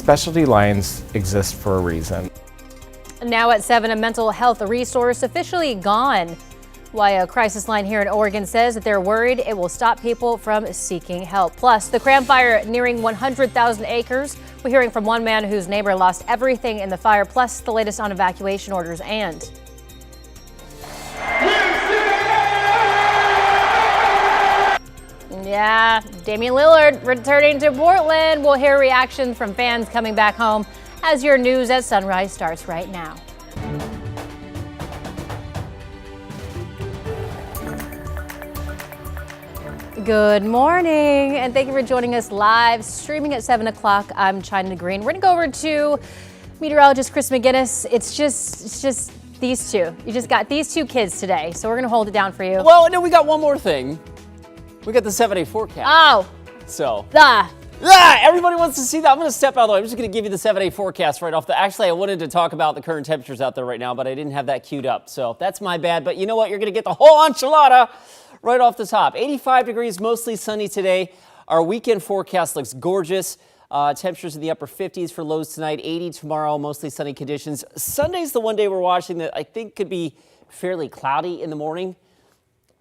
Specialty lines exist for a reason. Now at 7, a mental health resource officially gone. Why a crisis line here in Oregon says that they're worried it will stop people from seeking help. Plus, the Cram fire nearing 100,000 acres. We're hearing from one man whose neighbor lost everything in the fire, plus the latest on evacuation orders and... Yeah, Damian Lillard returning to Portland. We'll hear reactions from fans coming back home as your news at sunrise starts right now. Good morning, and thank you for joining us live streaming at 7 o'clock. I'm China Green. We're going to go over to meteorologist Chris McGinnis. It's just these two. You just got these two kids today, so we're going to hold it down for you. Well, no, we got one more thing. We got the 7-day forecast. Oh. So. Everybody wants to see that. I'm going to step out of the way. I'm just going to give you the 7-day forecast right off the... Actually, I wanted to talk about the current temperatures out there right now, but I didn't have that queued up. So that's my bad. But you know what? You're going to get the whole enchilada right off the top. 85 degrees, mostly sunny today. Our weekend forecast looks gorgeous. Temperatures in the upper 50s for lows tonight. 80 tomorrow, mostly sunny conditions. Sunday's the one day we're watching that I think could be fairly cloudy in the morning.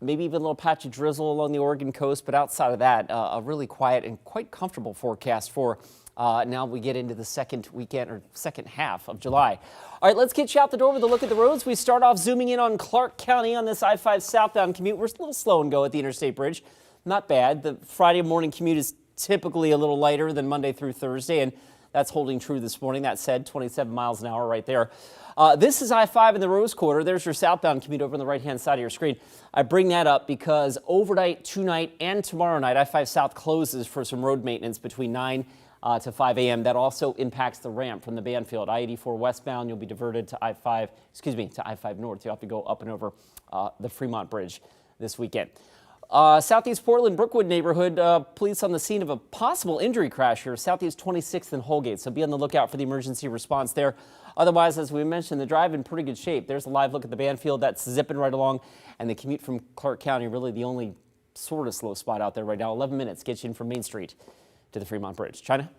Maybe even a little patch of drizzle along the Oregon coast, but outside of that, a really quiet and quite comfortable forecast for now we get into the second weekend or second half of July. All right, let's get you out the door with a look at the roads. We start off zooming in on Clark County on this I-5 southbound commute. We're a little slow and go at the Interstate Bridge. Not bad. The Friday morning commute is typically a little lighter than Monday through Thursday, and that's holding true this morning. That said, 27 miles an hour right there. This is I-5 in the Rose Quarter. There's your southbound commute over on the right-hand side of your screen. I bring that up because overnight, tonight, and tomorrow night, I-5 South closes for some road maintenance between 9 to 5 a.m. That also impacts the ramp from the Banfield. I-84 westbound, you'll be diverted to to I-5 north. You'll have to go up and over the Fremont Bridge this weekend. Southeast Portland, Brookwood neighborhood, police on the scene of a possible injury crash here, Southeast 26th and Holgate. So be on the lookout for the emergency response there. Otherwise, as we mentioned, the drive in pretty good shape. There's a live look at the Banfield. That's zipping right along. And the commute from Clark County, really the only sort of slow spot out there right now. 11 minutes gets you in from Main Street to the Fremont Bridge. China?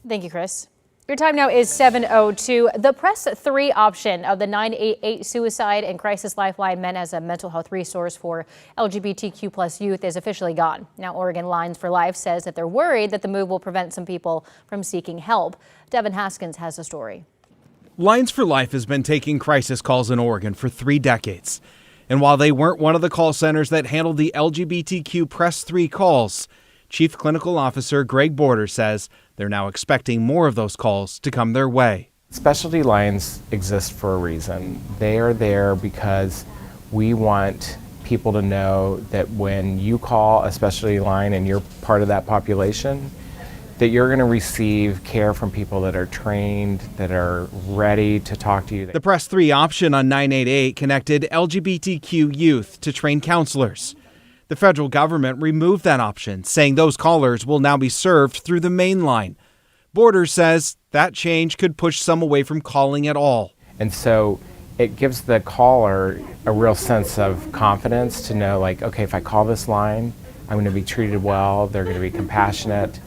Thank you, Chris. Your time now is 7:02. The Press 3 option of the 988 Suicide and Crisis Lifeline meant as a mental health resource for LGBTQ plus youth is officially gone. Now, Oregon Lines for Life says that they're worried that the move will prevent some people from seeking help. Devin Haskins has the story. Lines for Life has been taking crisis calls in Oregon for 3 decades. And while they weren't one of the call centers that handled the LGBTQ Press 3 calls, Chief Clinical Officer Greg Border says they're now expecting more of those calls to come their way. Specialty lines exist for a reason. They are there because we want people to know that when you call a specialty line and you're part of that population, that you're going to receive care from people that are trained, that are ready to talk to you. The Press 3 option on 988 connected LGBTQ youth to trained counselors. The federal government removed that option, saying those callers will now be served through the main line. Borders says that change could push some away from calling at all. And so it gives the caller a real sense of confidence to know, like, okay, if I call this line, I'm going to be treated well, they're going to be compassionate.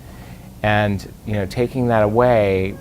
And, you know, taking that away,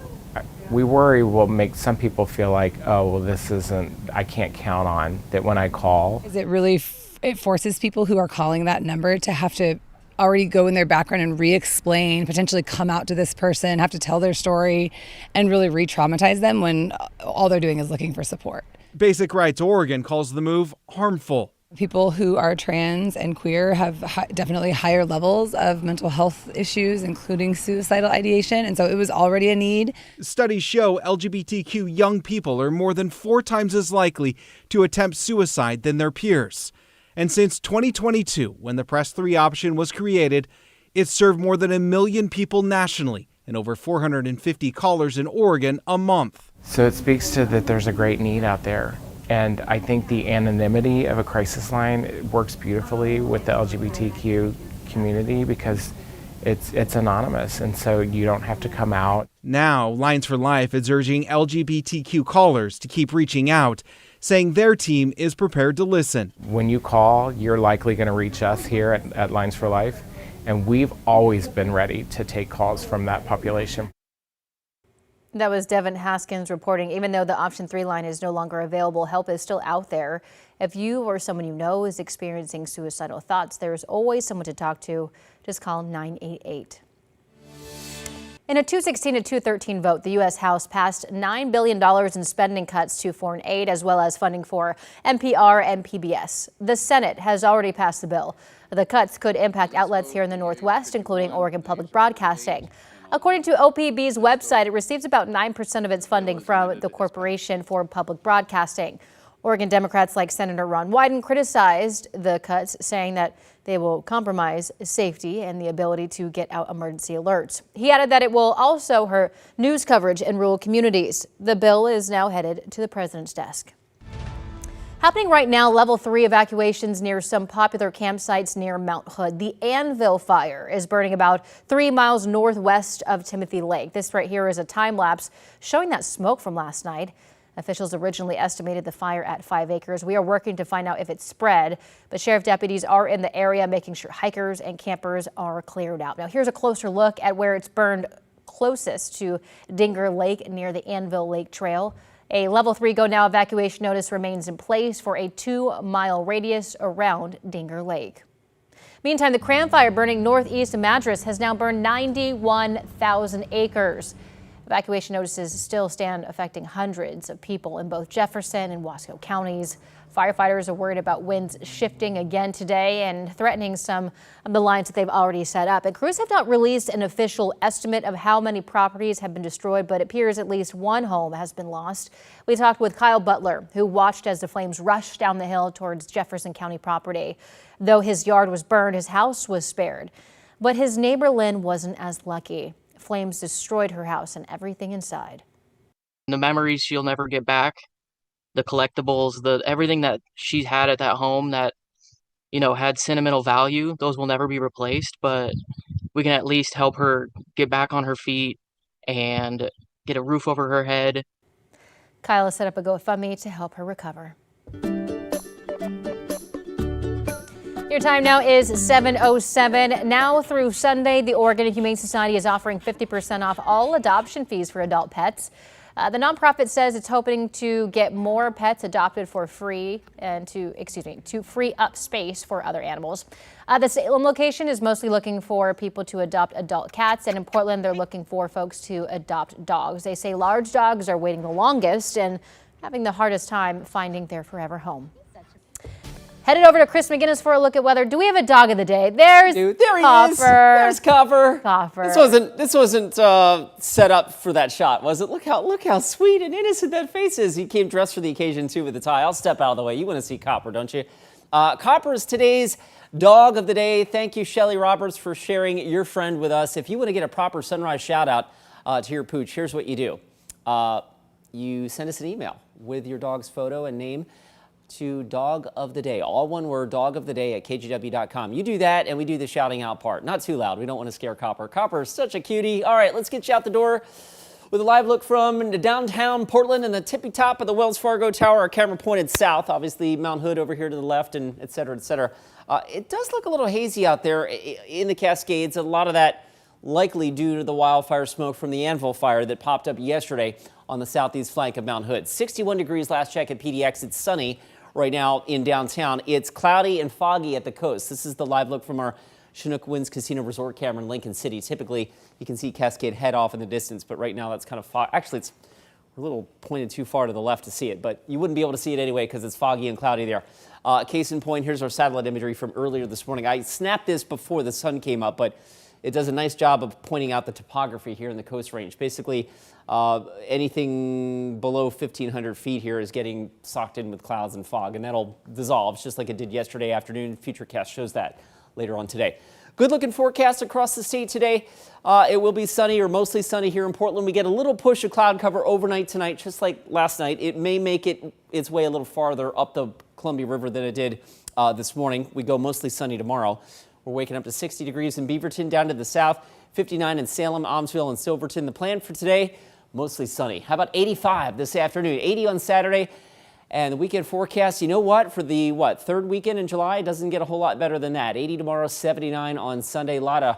we worry will make some people feel like, oh, well, this isn't, I can't count on that when I call. Is it really, it forces people who are calling that number to have to already go in their background and re-explain, potentially come out to this person, have to tell their story, and really re-traumatize them when all they're doing is looking for support. Basic Rights Oregon calls the move harmful. People who are trans and queer have definitely higher levels of mental health issues, including suicidal ideation, and so it was already a need. Studies show LGBTQ young people are more than 4 times as likely to attempt suicide than their peers. And since 2022, when the Press 3 option was created, it's served more than 1 million people nationally and over 450 callers in Oregon a month. So it speaks to that there's a great need out there. And I think the anonymity of a crisis line works beautifully with the LGBTQ community because it's anonymous, and so you don't have to come out. Now, Lines for Life is urging LGBTQ callers to keep reaching out, saying their team is prepared to listen. When you call, you're likely going to reach us here at Lines for Life, and we've always been ready to take calls from that population. That was Devin Haskins reporting. Even though the option 3 line is no longer available, help is still out there. If you or someone you know is experiencing suicidal thoughts, there's always someone to talk to. Just call 988. In a 216 to 213 vote, the U.S. House passed $9 billion in spending cuts to foreign aid, as well as funding for NPR and PBS. The Senate has already passed the bill. The cuts could impact outlets here in the Northwest, including Oregon Public Broadcasting. According to OPB's website, it receives about 9% of its funding from the Corporation for Public Broadcasting. Oregon Democrats like Senator Ron Wyden criticized the cuts, saying that they will compromise safety and the ability to get out emergency alerts. He added that it will also hurt news coverage in rural communities. The bill is now headed to the president's desk. Happening right now, level 3 evacuations near some popular campsites near Mount Hood. The Anvil fire is burning about 3 miles northwest of Timothy Lake. This right here is a time lapse showing that smoke from last night. Officials originally estimated the fire at 5 acres. We are working to find out if it's spread, but sheriff deputies are in the area making sure hikers and campers are cleared out. Now here's a closer look at where it's burned closest to Dinger Lake near the Anvil Lake Trail. A level 3 go now evacuation notice remains in place for a 2-mile radius around Dinger Lake. Meantime, the Cram fire burning northeast of Madras has now burned 91,000 acres. Evacuation notices still stand affecting hundreds of people in both Jefferson and Wasco counties. Firefighters are worried about winds shifting again today and threatening some of the lines that they've already set up. And crews have not released an official estimate of how many properties have been destroyed, but it appears at least one home has been lost. We talked with Kyle Butler, who watched as the flames rushed down the hill towards Jefferson County property. Though his yard was burned, his house was spared. But his neighbor Lynn wasn't as lucky. Flames destroyed her house and everything inside. The memories she'll never get back, the collectibles, everything that she had at that home that, had sentimental value, those will never be replaced, but we can at least help her get back on her feet and get a roof over her head. Kyle has set up a GoFundMe to help her recover. Your time now is 7:07. Now through Sunday, the Oregon Humane Society is offering 50% off all adoption fees for adult pets. The nonprofit says it's hoping to get more pets adopted for free and to free up space for other animals. The Salem location is mostly looking for people to adopt adult cats, and in Portland, they're looking for folks to adopt dogs. They say large dogs are waiting the longest and having the hardest time finding their forever home. Headed over to Chris McGinnis for a look at weather. Do we have a dog of the day? There he is. There's Copper. Copper. This wasn't set up for that shot, was it? Look how sweet and innocent that face is. He came dressed for the occasion too with a tie. I'll step out of the way. You want to see Copper, don't you? Copper is today's dog of the day. Thank you, Shelly Roberts, for sharing your friend with us. If you want to get a proper sunrise shout out to your pooch, here's what you do. You send us an email with your dog's photo and name to Dog of the Day, all one word, Dog of the Day at KGW.com. You do that, and we do the shouting out part. Not too loud. We don't want to scare Copper. Copper is such a cutie. All right, let's get you out the door with a live look from downtown Portland and the tippy top of the Wells Fargo Tower. Our camera pointed south, obviously Mount Hood over here to the left, and et cetera, et cetera. It does look a little hazy out there in the Cascades. A lot of that likely due to the wildfire smoke from the Anvil fire that popped up yesterday on the southeast flank of Mount Hood. 61 degrees last check at PDX. It's sunny right now in downtown. It's cloudy and foggy at the coast. This is the live look from our Chinook Winds Casino Resort camera in Lincoln City. Typically, you can see Cascade head off in the distance, but right now that's kind of fog. Actually, it's a little pointed too far to the left to see it, but you wouldn't be able to see it anyway because it's foggy and cloudy there. Case in point, here's our satellite imagery from earlier this morning. I snapped this before the sun came up, but it does a nice job of pointing out the topography here in the Coast Range. Basically, anything below 1,500 feet here is getting socked in with clouds and fog, and that'll dissolve just like it did yesterday afternoon. Futurecast shows that later on today. Good looking forecast across the state today. It will be sunny or mostly sunny here in Portland. We get a little push of cloud cover overnight tonight, just like last night. It may make its way a little farther up the Columbia River than it did this morning. We go mostly sunny tomorrow. We're waking up to 60 degrees in Beaverton, down to the south, 59 in Salem, Almsville, and Silverton. The plan for today, mostly sunny. How about 85 this afternoon, 80 on Saturday, and the weekend forecast, you know what, for the, third weekend in July, it doesn't get a whole lot better than that. 80 tomorrow, 79 on Sunday. A lot of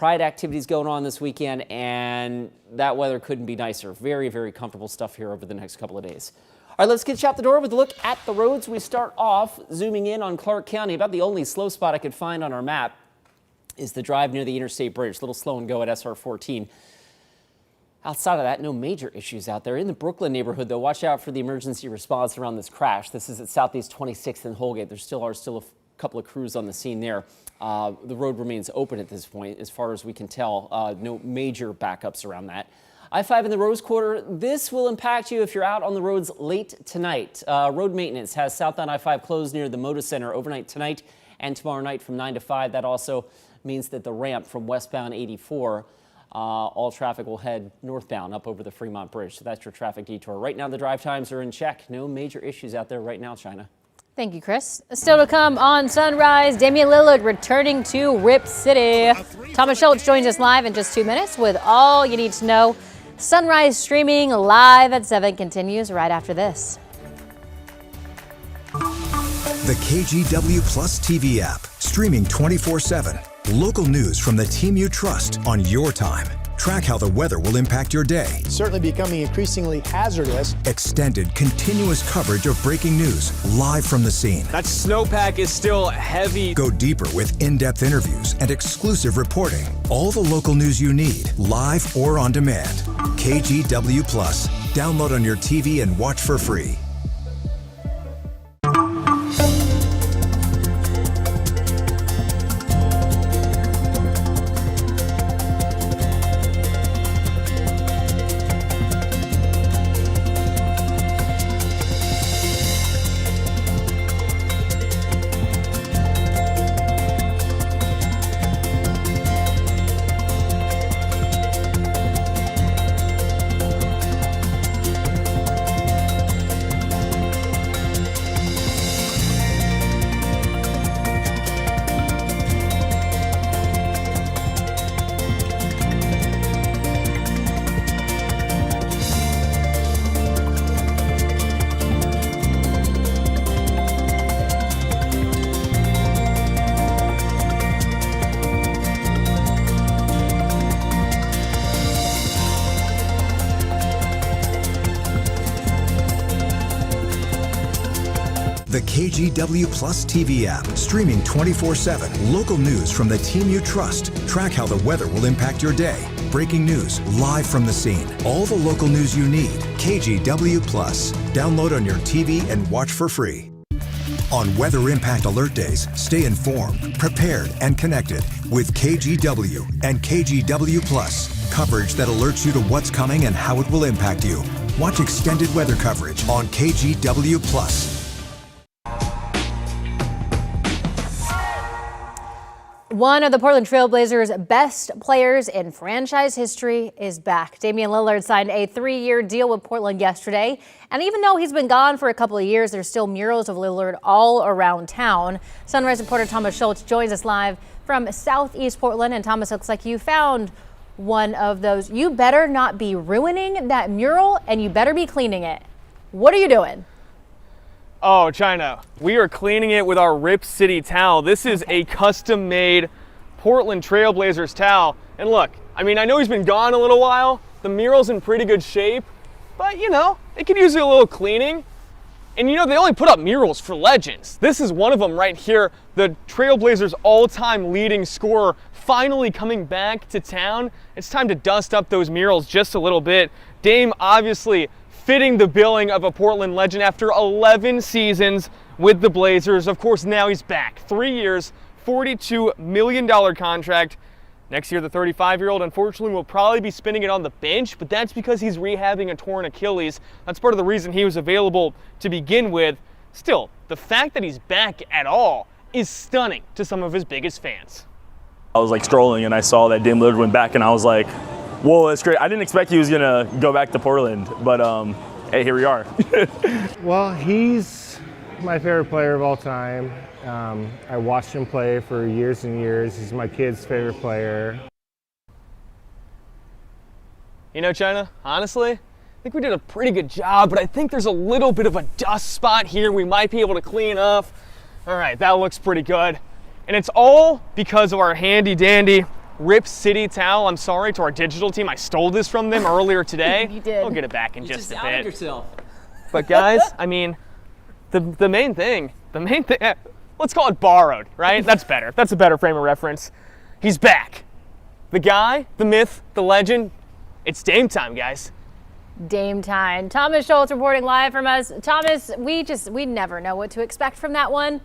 Pride activities going on this weekend, and that weather couldn't be nicer. Very, very comfortable stuff here over the next couple of days. All right, let's get you out the door with a look at the roads. We start off zooming in on Clark County. About the only slow spot I could find on our map is the drive near the Interstate Bridge. A little slow and go at SR 14. Outside of that, no major issues out there. In the Brooklyn neighborhood, though, watch out for the emergency response around this crash. This is at Southeast 26th and Holgate. There still are a couple of crews on the scene there. The road remains open at this point, as far as we can tell. No major backups around that. I-5 in the Rose Quarter. This will impact you if you're out on the roads late tonight. Road maintenance has southbound I-5 closed near the Moda Center overnight tonight and tomorrow night from 9 to 5. That also means that the ramp from westbound 84, all traffic will head northbound up over the Fremont Bridge. So that's your traffic detour. Right now, the drive times are in check. No major issues out there right now, China. Thank you, Chris. Still to come on Sunrise, Damian Lillard returning to Rip City. Thomas Schultz joins us live in just 2 minutes with all you need to know. Sunrise streaming live at 7 continues right after this. The KGW Plus TV app, streaming 24/7. Local news from the team you trust on your time. Track how the weather will impact your day. Certainly becoming increasingly hazardous. Extended, continuous coverage of breaking news live from the scene. That snowpack is still heavy. Go deeper with in-depth interviews and exclusive reporting. All the local news you need, live or on demand. KGW Plus. Download on your TV and watch for free. The KGW Plus TV app, streaming 24/7. Local news from the team you trust. Track how the weather will impact your day. Breaking news live from the scene. All the local news you need. KGW Plus. Download on your TV and watch for free. On Weather Impact Alert Days, stay informed, prepared, and connected with KGW and KGW Plus. Coverage that alerts you to what's coming and how it will impact you. Watch extended weather coverage on KGW Plus. One of the Portland Trailblazers' best players in franchise history is back. Damian Lillard signed a 3-year deal with Portland yesterday. And even though he's been gone for a couple of years, there's still murals of Lillard all around town. Sunrise reporter Thomas Schultz joins us live from Southeast Portland. And Thomas, looks like you found one of those. You better not be ruining that mural, and you better be cleaning it. What are you doing? Oh, China, we are cleaning it with our Rip City towel. This is a custom-made Portland Trailblazers towel. And look, I mean, I know he's been gone a little while. The mural's in pretty good shape, but you know, it could use a little cleaning. And you know, they only put up murals for legends. This is one of them right here. The Trailblazers' all-time leading scorer finally coming back to town. It's time to dust up those murals just a little bit. Dame obviously fitting the billing of a Portland legend after 11 seasons with the Blazers. Of course, now he's back. 3 years, $42 million contract. Next year, the 35-year-old, unfortunately, will probably be spending it on the bench, but that's because he's rehabbing a torn Achilles. That's part of the reason he was available to begin with. Still, the fact that he's back at all is stunning to some of his biggest fans. I was like strolling and I saw that Dame Lillard went back and I was like, whoa, that's great. I didn't expect he was gonna go back to Portland, but hey, here we are. Well, he's my favorite player of all time. I watched him play for years and years. He's my kid's favorite player. You know, China, honestly, I think we did a pretty good job, but I think there's a little bit of a dust spot here we might be able to clean up. All right, that looks pretty good. And it's all because of our handy dandy Rip City towel. I'm sorry to our digital team. I stole this from them earlier today. You did. I'll get it back in just a outed bit. yourself. But guys, I mean, the main thing, let's call it borrowed, right? That's better. That's a better frame of reference. He's back. The guy, the myth, the legend. It's Dame time, guys. Dame time. Thomas Schultz reporting live from us. Thomas, we never know what to expect from that one.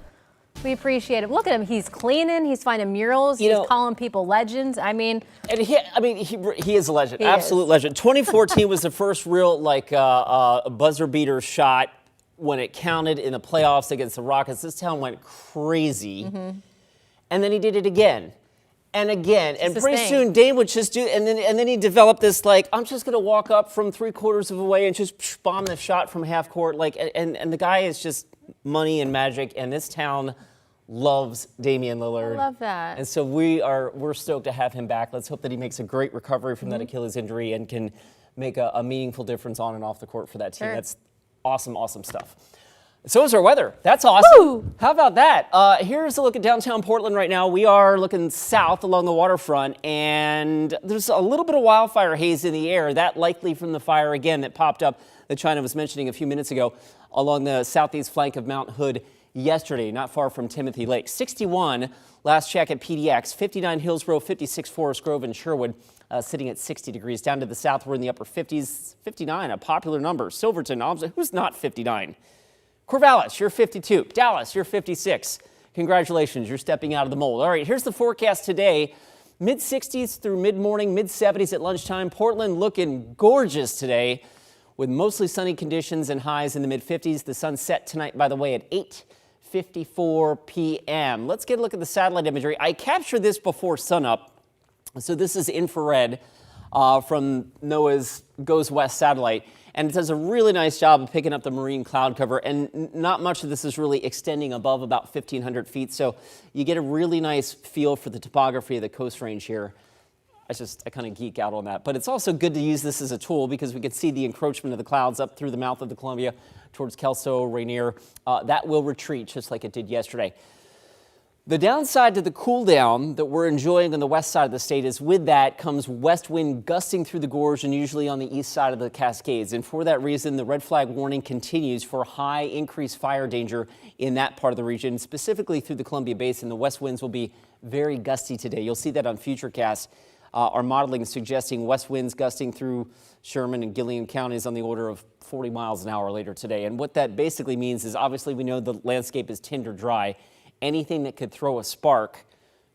We appreciate it. Look at him. He's cleaning. He's finding murals. He's calling people legends. I mean, and he is a legend. Absolute legend. 2014 was the first real buzzer beater shot when it counted in the playoffs against the Rockets. This town went crazy, and then he did it again. And again, and pretty soon Dame would just do, and then he developed this I'm just gonna walk up from 3/4 of the way and just bomb the shot from half court, and the guy is just money and magic, and this town loves Damian Lillard. I love that. And so we're stoked to have him back. Let's hope that he makes a great recovery from that Achilles injury and can make a meaningful difference on and off the court for that team. Sure. That's awesome stuff. So is our weather. That's awesome. Woo! How about that? Here's a look at downtown Portland right now. We are looking south along the waterfront, and there's a little bit of wildfire haze in the air. That likely from the fire, again, that popped up that China was mentioning a few minutes ago along the southeast flank of Mount Hood yesterday, not far from Timothy Lake. 61, last check at PDX, 59 Hillsborough, 56 Forest Grove, and Sherwood. Sitting at 60 degrees. Down to the south, we're in the upper 50s. 59, a popular number. Silverton, who's not 59? Corvallis, you're 52. Dallas, you're 56. Congratulations, you're stepping out of the mold. All right, here's the forecast today. Mid-60s through mid-morning, mid-70s at lunchtime. Portland looking gorgeous today with mostly sunny conditions and highs in the mid-50s. The sun set tonight, by the way, at 8:54 p.m. Let's get a look at the satellite imagery. I captured this before sunup. So this is infrared from NOAA's Goes West satellite. And it does a really nice job of picking up the marine cloud cover. And not much of this is really extending above about 1,500 feet. So you get a really nice feel for the topography of the Coast Range here. I kind of geek out on that. But it's also good to use this as a tool because we can see the encroachment of the clouds up through the mouth of the Columbia towards Kelso, Rainier. That will retreat just like it did yesterday. The downside to the cool down that we're enjoying on the west side of the state is with that comes west wind gusting through the gorge and usually on the east side of the Cascades. And for that reason, the red flag warning continues for high increased fire danger in that part of the region, specifically through the Columbia Basin. The west winds will be very gusty today. You'll see that on Futurecast. Our modeling is suggesting west winds gusting through Sherman and Gilliam counties on the order of 40 miles an hour later today. And what that basically means is obviously we know the landscape is tinder dry. Anything that could throw a spark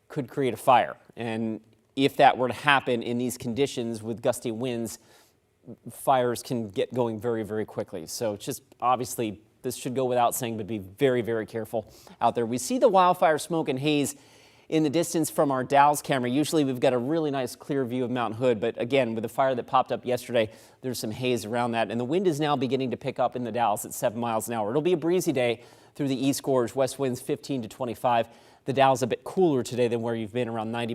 could create a fire. And if that were to happen in these conditions with gusty winds, fires can get going very, very quickly. So just obviously this should go without saying, but be very, very careful out there. We see the wildfire smoke and haze in the distance from our Dalles camera. Usually we've got a really nice clear view of Mount Hood, but again, with the fire that popped up yesterday, there's some haze around that. And the wind is now beginning to pick up in the Dalles at 7 miles an hour. It'll be a breezy day through the East Gorge, west winds 15 to 25. The Dalles a bit cooler today than where you've been, around 90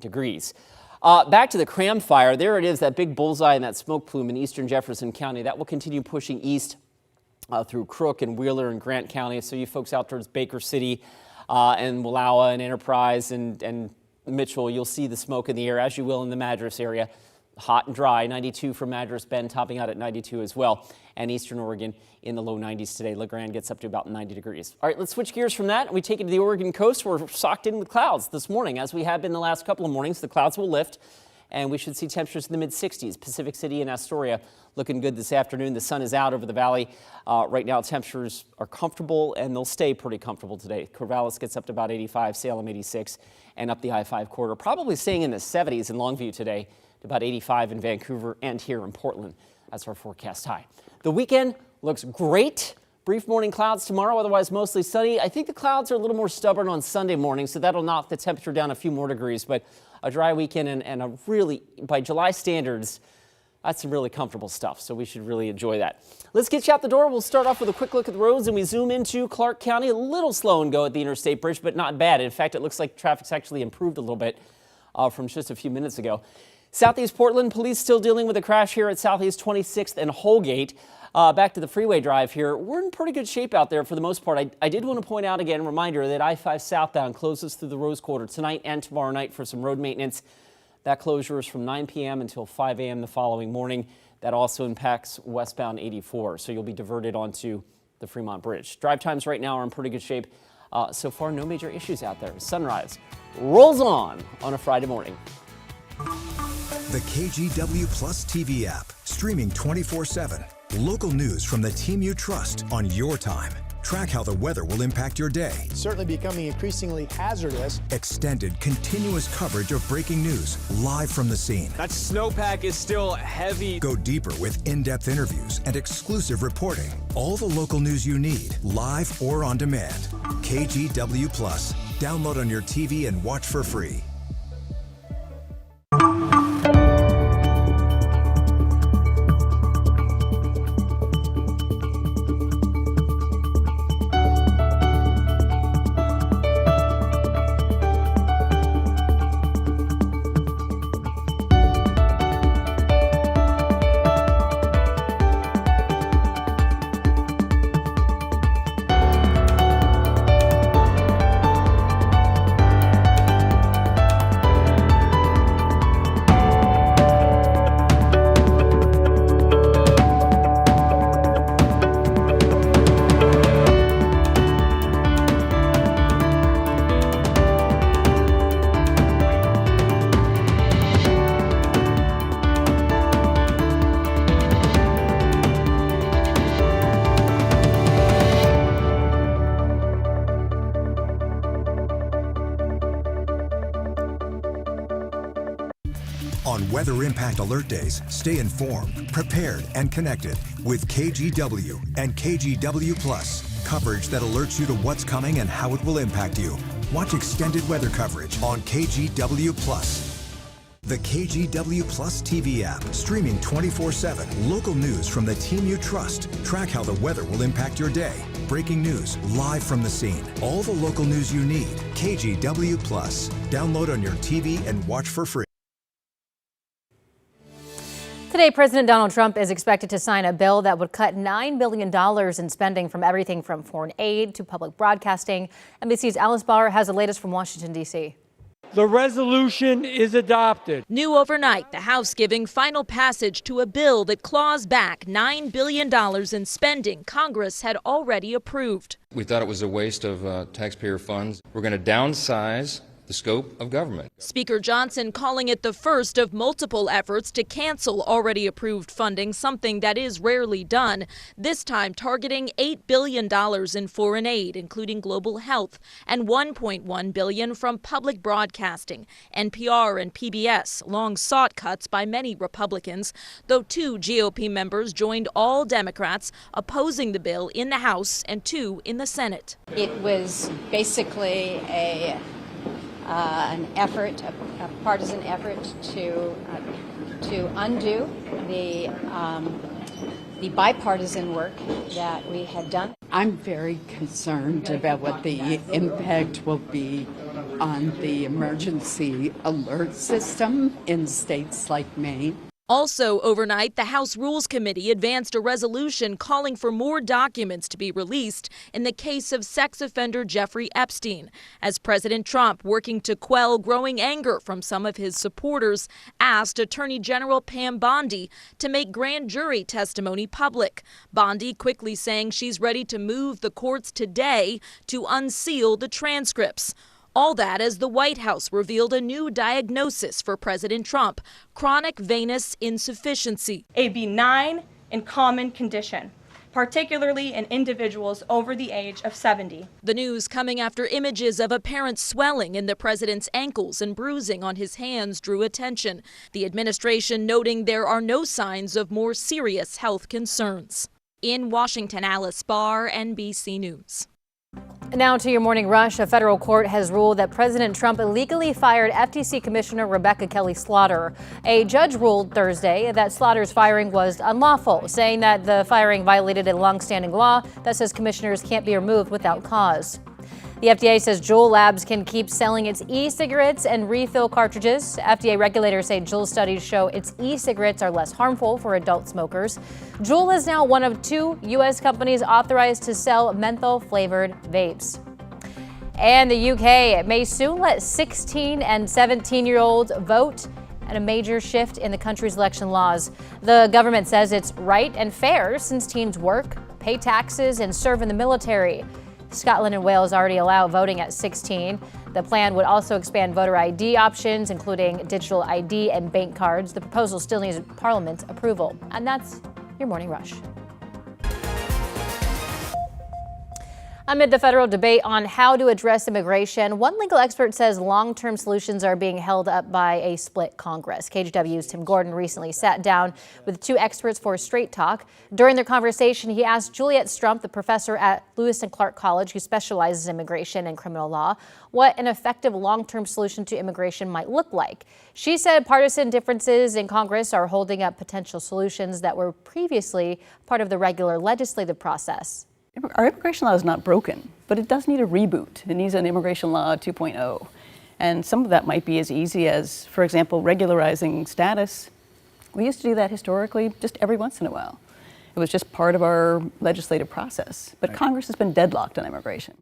degrees. Back to the Cram fire. There it is, that big bullseye and that smoke plume in eastern Jefferson County. That will continue pushing east through Crook and Wheeler and Grant County. So you folks out towards Baker City and Wallowa and Enterprise and Mitchell, you'll see the smoke in the air, as you will in the Madras area. Hot and dry, 92 for Madras Bend, topping out at 92 as well. And eastern Oregon in the low 90s today. LeGrand gets up to about 90 degrees. All right, let's switch gears from that. We take it to the Oregon coast. We're socked in with clouds this morning, as we have been the last couple of mornings. The clouds will lift, and we should see temperatures in the mid-60s. Pacific City and Astoria looking good this afternoon. The sun is out over the valley. Right now, temperatures are comfortable, and they'll stay pretty comfortable today. Corvallis gets up to about 85, Salem 86, and up the I-5 corridor. Probably staying in the 70s in Longview today, to about 85 in Vancouver and here in Portland. That's our forecast high. The weekend looks great. Brief morning clouds tomorrow, otherwise mostly sunny. I think the clouds are a little more stubborn on Sunday morning, so that'll knock the temperature down a few more degrees. But a dry weekend and a really, by July standards, that's some really comfortable stuff, so we should really enjoy that. Let's get you out the door. We'll start off with a quick look at the roads, and we zoom into Clark County. A little slow and go at the Interstate Bridge, but not bad. In fact, it looks like traffic's actually improved a little bit from just a few minutes ago. Southeast Portland police still dealing with a crash here at Southeast 26th and Holgate. Back to the freeway drive here. We're in pretty good shape out there for the most part. I did want to point out again, reminder that I-5 southbound closes through the Rose Quarter tonight and tomorrow night for some road maintenance. That closure is from 9 p.m. until 5 a.m. the following morning. That also impacts westbound 84, so you'll be diverted onto the Fremont Bridge. Drive times right now are in pretty good shape. So far, no major issues out there. Sunrise rolls on a Friday morning. The KGW Plus TV app, streaming 24/7. Local news from the team you trust on your time. Track how the weather will impact your day. Certainly becoming increasingly hazardous. Extended, continuous coverage of breaking news live from the scene. That snowpack is still heavy. Go deeper with in-depth interviews and exclusive reporting. All the local news you need, live or on demand. KGW Plus. Download on your TV and watch for free. On Weather Impact Alert Days, stay informed, prepared, and connected with KGW and KGW Plus. Coverage that alerts you to what's coming and how it will impact you. Watch extended weather coverage on KGW Plus. The KGW Plus TV app, streaming 24/7. Local news from the team you trust. Track how the weather will impact your day. Breaking news live from the scene. All the local news you need. KGW Plus. Download on your TV and watch for free. Today, President Donald Trump is expected to sign a bill that would cut $9 billion in spending from everything from foreign aid to public broadcasting. NBC's Alice Barr has the latest from Washington, D.C. The resolution is adopted. New overnight, the House giving final passage to a bill that claws back $9 billion in spending Congress had already approved. We thought it was a waste of taxpayer funds. We're going to downsize the scope of government. Speaker Johnson calling it the first of multiple efforts to cancel already approved funding, something that is rarely done. This time targeting $8 billion in foreign aid, including global health, and $1.1 billion from public broadcasting. NPR and PBS, long sought cuts by many Republicans, though 2 GOP members joined all Democrats opposing the bill in the House and 2 in the Senate. It was basically an effort, a partisan effort to undo the bipartisan work that we had done. I'm very concerned about what the impact will be on the emergency alert system in states like Maine. Also overnight, the House Rules Committee advanced a resolution calling for more documents to be released in the case of sex offender Jeffrey Epstein, as President Trump, working to quell growing anger from some of his supporters, asked Attorney General Pam Bondi to make grand jury testimony public. Bondi quickly saying she's ready to move the courts today to unseal the transcripts. All that as the White House revealed a new diagnosis for President Trump, chronic venous insufficiency. A benign and common condition, particularly in individuals over the age of 70. The news coming after images of apparent swelling in the president's ankles and bruising on his hands drew attention. The administration noting there are no signs of more serious health concerns. In Washington, Alice Barr, NBC News. Now to your morning rush. A federal court has ruled that President Trump illegally fired FTC Commissioner Rebecca Kelly Slaughter. A judge ruled Thursday that Slaughter's firing was unlawful, saying that the firing violated a longstanding law that says commissioners can't be removed without cause. The FDA says Juul Labs can keep selling its e-cigarettes and refill cartridges. FDA regulators say Juul studies show its e-cigarettes are less harmful for adult smokers. Juul is now one of 2 U.S. companies authorized to sell menthol-flavored vapes. And the UK may soon let 16 and 17-year-olds vote, and a major shift in the country's election laws. The government says it's right and fair since teens work, pay taxes, and serve in the military. Scotland and Wales already allow voting at 16. The plan would also expand voter ID options, including digital ID and bank cards. The proposal still needs Parliament's approval. And that's your Morning Rush. Amid the federal debate on how to address immigration, one legal expert says long-term solutions are being held up by a split Congress. KGW's Tim Gordon recently sat down with 2 experts for Straight Talk. During their conversation, he asked Juliet Strump, the professor at Lewis and Clark College who specializes in immigration and criminal law, what an effective long-term solution to immigration might look like. She said partisan differences in Congress are holding up potential solutions that were previously part of the regular legislative process. Our immigration law is not broken, but it does need a reboot. It needs an immigration law 2.0. And some of that might be as easy as, for example, regularizing status. We used to do that historically just every once in a while. It was just part of our legislative process. But Congress has been deadlocked on immigration.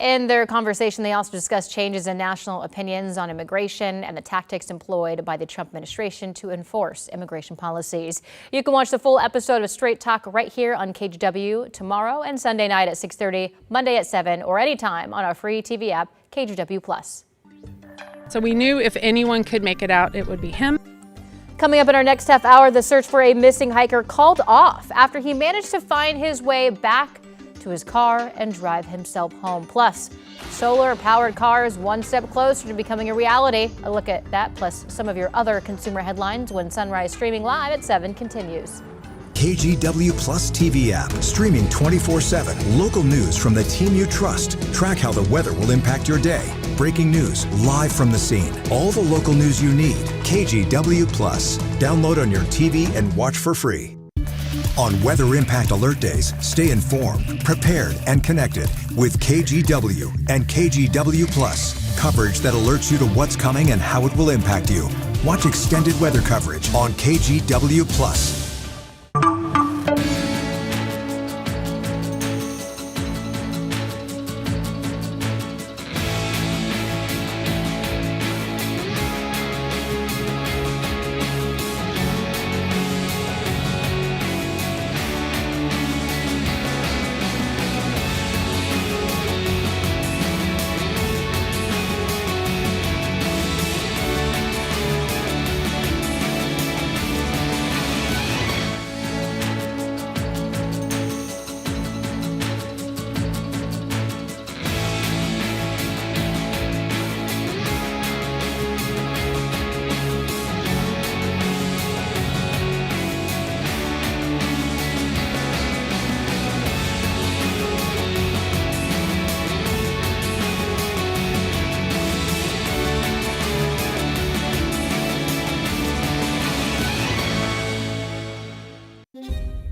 In their conversation, they also discussed changes in national opinions on immigration and the tactics employed by the Trump administration to enforce immigration policies. You can watch the full episode of Straight Talk right here on KGW tomorrow and Sunday night at 6:30, Monday at 7, or anytime on our free TV app, KGW+. So we knew if anyone could make it out, it would be him. Coming up in our next half hour, the search for a missing hiker called off after he managed to find his way back to his car and drive himself home. Plus, solar-powered cars one step closer to becoming a reality. A look at that, plus some of your other consumer headlines when Sunrise streaming live at 7 continues. KGW Plus TV app, streaming 24/7. Local news from the team you trust. Track how the weather will impact your day. Breaking news live from the scene. All the local news you need. KGW Plus. Download on your TV and watch for free. On Weather Impact Alert Days, stay informed, prepared, and connected with KGW and KGW Plus. Coverage that alerts you to what's coming and how it will impact you. Watch extended weather coverage on KGW Plus.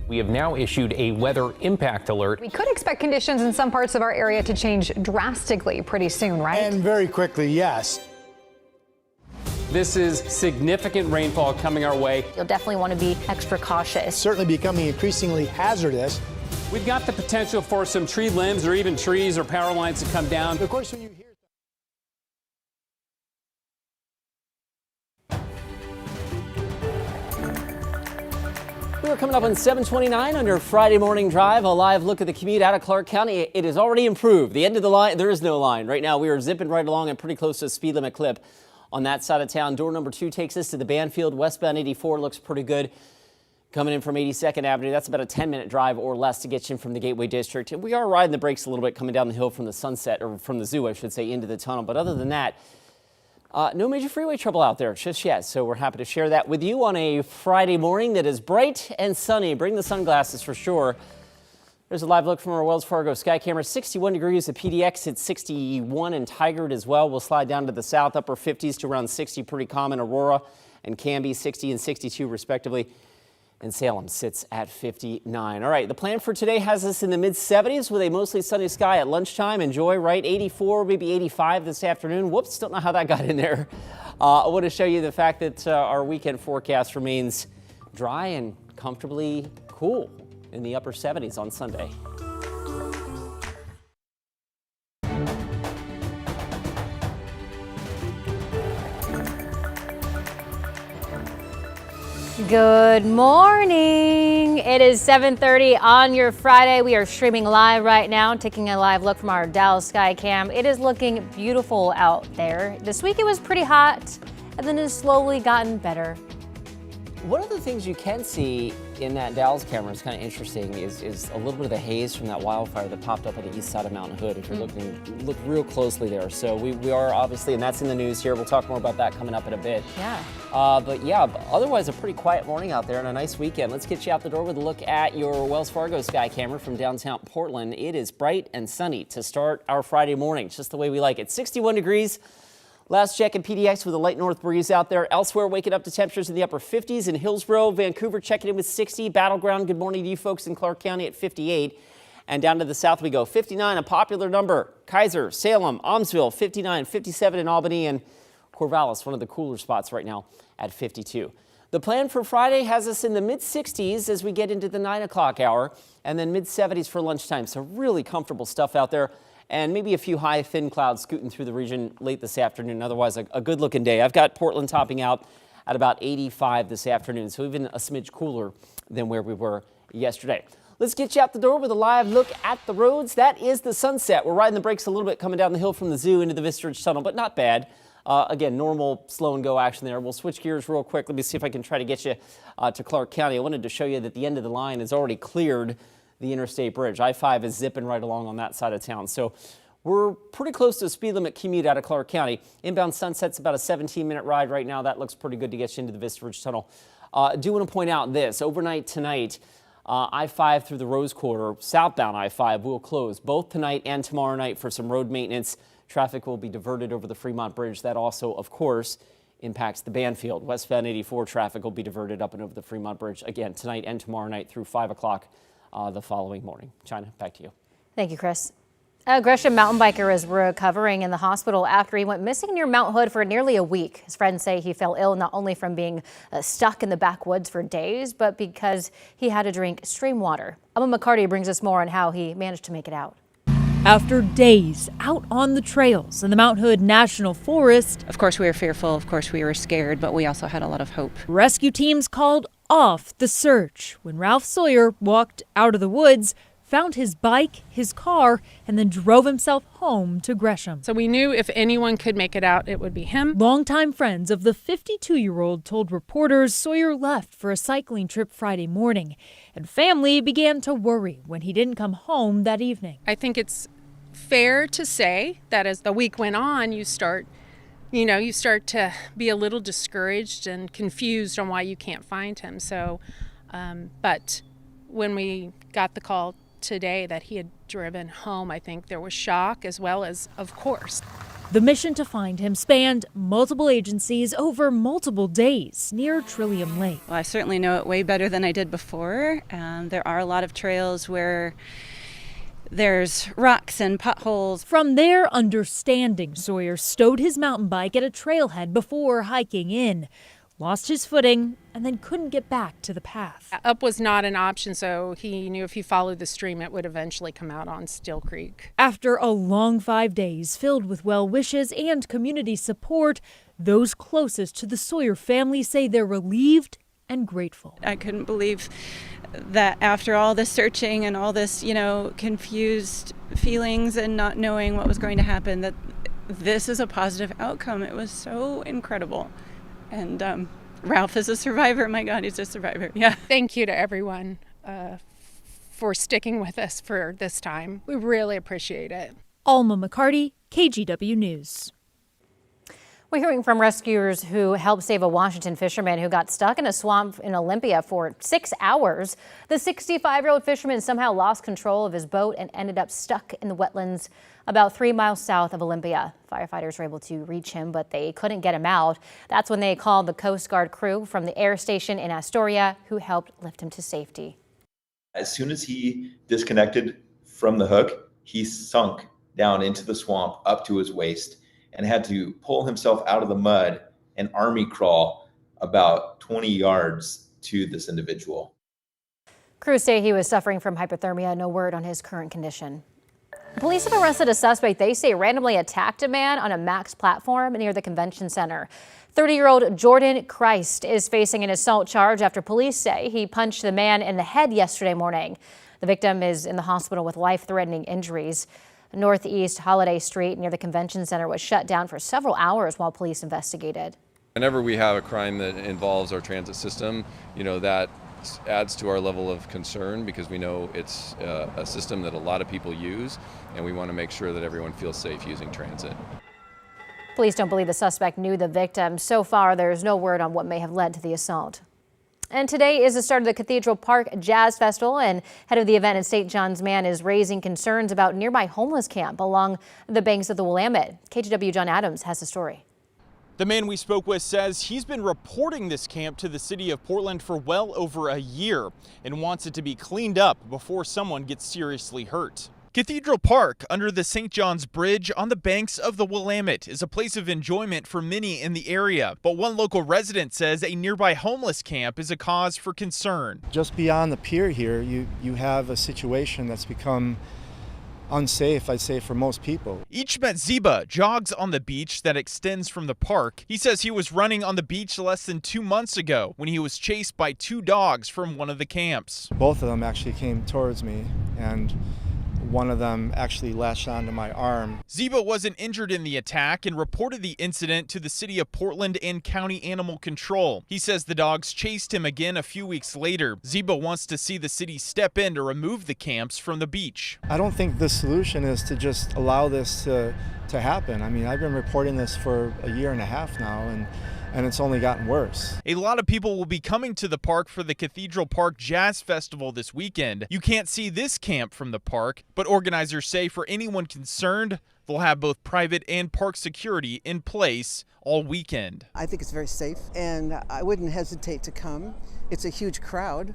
We have now issued a weather impact alert. We could expect conditions in some parts of our area to change drastically pretty soon, right? And very quickly, yes. This is significant rainfall coming our way. You'll definitely want to be extra cautious. Certainly becoming increasingly hazardous. We've got the potential for some tree limbs or even trees or power lines to come down. Of course, when you hear We are coming up on 7:29 on your Friday morning drive. A live look at the commute out of Clark County. It has already improved. The end of the line, there is no line. Right now, we are zipping right along and pretty close to the speed limit clip on that side of town. Door number 2 takes us to the Banfield. Westbound 84 looks pretty good. Coming in from 82nd Avenue, that's about a 10-minute drive or less to get you in from the Gateway District. And we are riding the brakes a little bit coming down the hill from the Sunset, or from the zoo, I should say, into the tunnel. But other than that, no major freeway trouble out there just yet, so we're happy to share that with you on a Friday morning that is bright and sunny. Bring the sunglasses for sure. There's a live look from our Wells Fargo sky camera. 61 degrees at PDX. It's 61 in Tigard as well. We'll slide down to the south, upper 50s to around 60, pretty common. Aurora and Canby, 60 and 62 respectively. and Salem sits at 59. All right, the plan for today has us in the mid-70s with a mostly sunny sky at lunchtime. Enjoy, right? 84, maybe 85 this afternoon. Whoops, don't know how that got in there. I want to show you the fact that our weekend forecast remains dry and comfortably cool in the upper 70s on Sunday. Good morning. It is 7:30 on your Friday. We are streaming live right now, taking a live look from our Dallas sky cam. It is looking beautiful out there. This week it was pretty hot, and then it's slowly gotten better. One of the things you can see in that Dallas camera is kind of interesting is a little bit of the haze from that wildfire that popped up on the east side of Mountain Hood. If you're look real closely there. So we are obviously, and that's in the news here. We'll talk more about that coming up in a bit. Yeah. But otherwise a pretty quiet morning out there and a nice weekend. Let's get you out the door with a look at your Wells Fargo sky camera from downtown Portland. It is bright and sunny to start our Friday morning, just the way we like it. 61 degrees. Last check in PDX with a light north breeze out there. Elsewhere, waking up to temperatures in the upper 50s in Hillsborough. Vancouver checking in with 60. Battleground, good morning to you folks in Clark County at 58. And down to the south we go. 59, a popular number. Kaiser, Salem, Almsville, 59, 57 in Albany, and Corvallis, one of the cooler spots right now at 52. The plan for Friday has us in the mid-60s as we get into the 9 o'clock hour, and then mid-70s for lunchtime. So really comfortable stuff out there. And maybe a few high, thin clouds scooting through the region late this afternoon. Otherwise, a good-looking day. I've got Portland topping out at about 85 this afternoon, so even a smidge cooler than where we were yesterday. Let's get you out the door with a live look at the roads. That is the Sunset. We're riding the brakes a little bit coming down the hill from the zoo into the Vista Ridge Tunnel, but not bad. Again, normal slow and go action there. We'll switch gears real quick. Let me see if I can try to get you to Clark County. I wanted to show you that the end of the line is already cleared the interstate bridge. I-5 is zipping right along on that side of town. So we're pretty close to a speed limit commute out of Clark County. Inbound Sunset's about a 17-minute ride right now. That looks pretty good to get you into the Vista Ridge Tunnel. I do want to point out this. Overnight tonight, I-5 through the Rose Quarter, southbound I-5 will close both tonight and tomorrow night for some road maintenance. Traffic will be diverted over the Fremont Bridge. That also, of course, impacts the Banfield. Westbound 84 traffic will be diverted up and over the Fremont Bridge again tonight and tomorrow night through 5 o'clock the following morning. China, back to you. Thank you, Chris. A Gresham mountain biker is recovering in the hospital after he went missing near Mount Hood for nearly a week. His friends say he fell ill not only from being stuck in the backwoods for days, but because he had to drink stream water. Emma McCarty brings us more on how he managed to make it out. After days out on the trails in the Mount Hood National Forest, of course we were fearful, of course we were scared, but we also had a lot of hope. Rescue teams called off the search when Ralph Sawyer walked out of the woods, found his bike, his car, and then drove himself home to Gresham. So we knew if anyone could make it out, it would be him. Longtime friends of the 52-year-old told reporters Sawyer left for a cycling trip Friday morning, and family began to worry when he didn't come home that evening. I think it's fair to say that as the week went on, you start to be a little discouraged and confused on why you can't find him. So, but when we got the call today that he had driven home, I think there was shock as well as, of course. The mission to find him spanned multiple agencies over multiple days near Trillium Lake. Well, I certainly know it way better than I did before. There are a lot of trails where there's rocks and potholes. From their understanding, Sawyer stowed his mountain bike at a trailhead before hiking in, lost his footing, and then couldn't get back to the path. Up was not an option, so he knew if he followed the stream, it would eventually come out on Still Creek. After a long 5 days filled with well wishes and community support, those closest to the Sawyer family say they're relieved and grateful. I couldn't believe that after all this searching and all this, confused feelings and not knowing what was going to happen, that this is a positive outcome. It was so incredible. And Ralph is a survivor. My God, he's a survivor. Yeah. Thank you to everyone for sticking with us for this time. We really appreciate it. Alma McCarty, KGW News. We're hearing from rescuers who helped save a Washington fisherman who got stuck in a swamp in Olympia for 6 hours. The 65-year-old fisherman somehow lost control of his boat and ended up stuck in the wetlands about 3 miles south of Olympia. Firefighters were able to reach him, but they couldn't get him out. That's when they called the Coast Guard crew from the air station in Astoria, who helped lift him to safety. As soon as he disconnected from the hook, he sunk down into the swamp up to his waist and had to pull himself out of the mud and army crawl about 20 yards to this individual. Crews say he was suffering from hypothermia. No word on his current condition. Police have arrested a suspect they say randomly attacked a man on a Max platform near the convention center. 30-year-old Jordan Christ is facing an assault charge after police say he punched the man in the head yesterday morning. The victim is in the hospital with life-threatening injuries. Northeast Holiday Street near the convention center was shut down for several hours while police investigated. Whenever we have a crime that involves our transit system, that adds to our level of concern because we know it's a system that a lot of people use, and we want to make sure that everyone feels safe using transit. Police don't believe the suspect knew the victim. So far, there's no word on what may have led to the assault. And today is the start of the Cathedral Park Jazz Festival, and head of the event in St. John's Man is raising concerns about nearby homeless camp along the banks of the Willamette. KGW John Adams has the story. The man we spoke with says he's been reporting this camp to the city of Portland for well over a year and wants it to be cleaned up before someone gets seriously hurt. Cathedral Park, under the St. John's Bridge on the banks of the Willamette, is a place of enjoyment for many in the area. But one local resident says a nearby homeless camp is a cause for concern. Just beyond the pier here, you have a situation that's become unsafe, I'd say, for most people. Ichmet Ziba jogs on the beach that extends from the park. He says he was running on the beach less than 2 months ago when he was chased by 2 dogs from one of the camps. Both of them actually came towards me, and one of them actually latched onto my arm. Ziba wasn't injured in the attack and reported the incident to the city of Portland and County Animal Control. He says the dogs chased him again a few weeks later. Ziba wants to see the city step in to remove the camps from the beach. I don't think the solution is to just allow this to happen. I mean, I've been reporting this for a year and a half now, and it's only gotten worse. A lot of people will be coming to the park for the Cathedral Park Jazz Festival this weekend. You can't see this camp from the park, but organizers say for anyone concerned, they'll have both private and park security in place all weekend. I think it's very safe, and I wouldn't hesitate to come. It's a huge crowd.